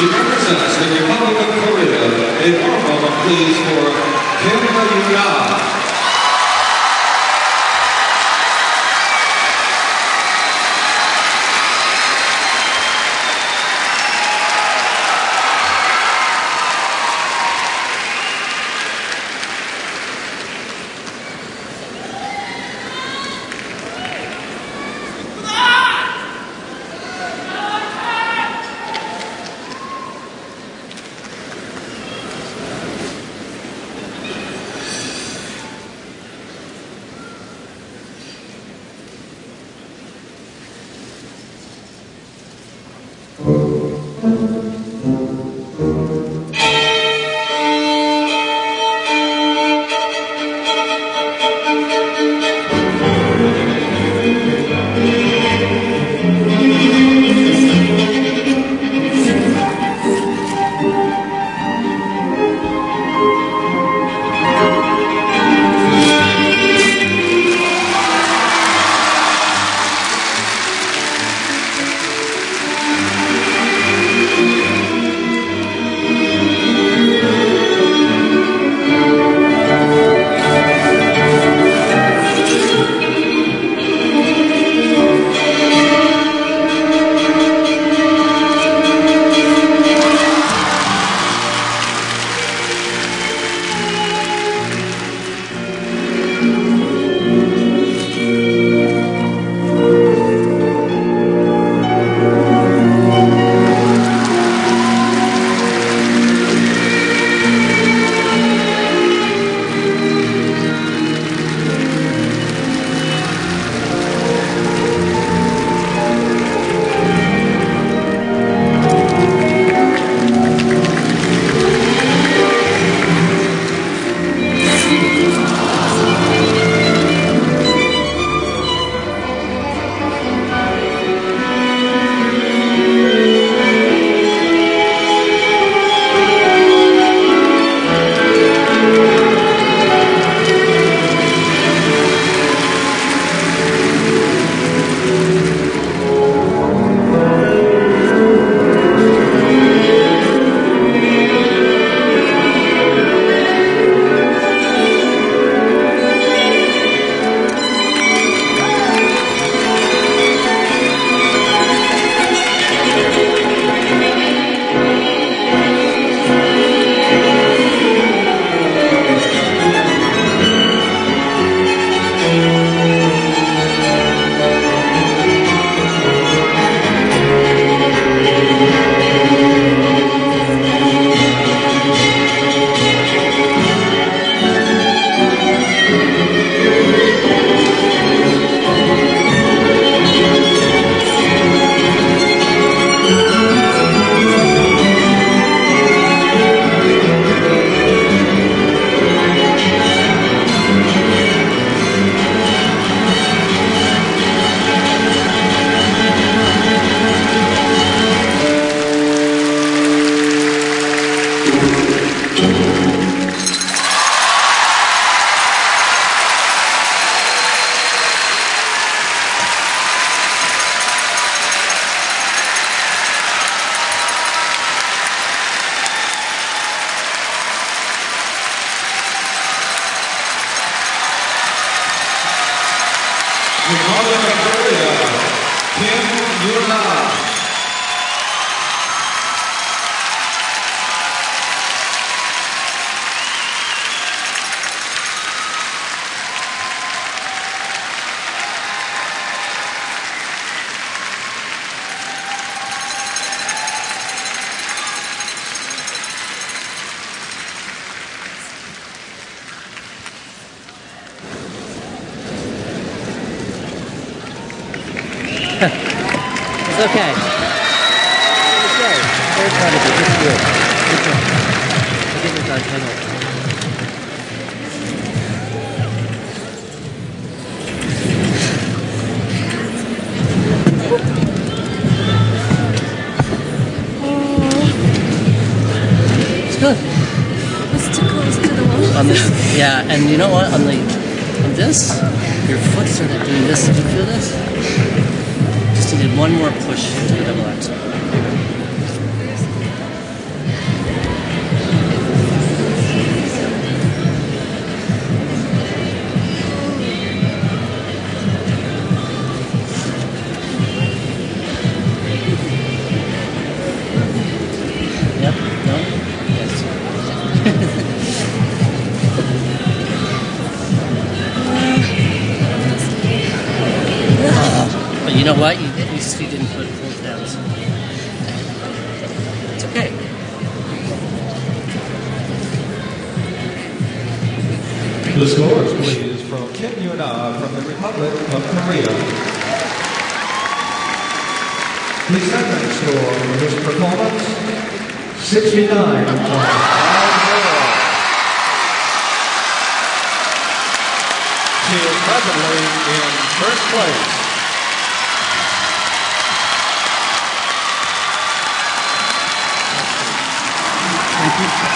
She represents the Republic of Korea. A warm welcome, please, for Kim Yoon-ah. Republic of Korea, Kim Yoon-ah. It's okay. It's okay. Very proud of you. Good to do it. Good job. Give it time. Hang on. It's good. It's too close to the wall. On this, yeah, and you know what? On this, your foot started doing this. Did you feel this? Just needed one more push to the double axel. But you know what? At least you didn't put full tabs. It's okay. The scores, please, from Kim Yuna from the Republic of Korea. The second score for this performance, 69 points. She is presently in first place. Thank you.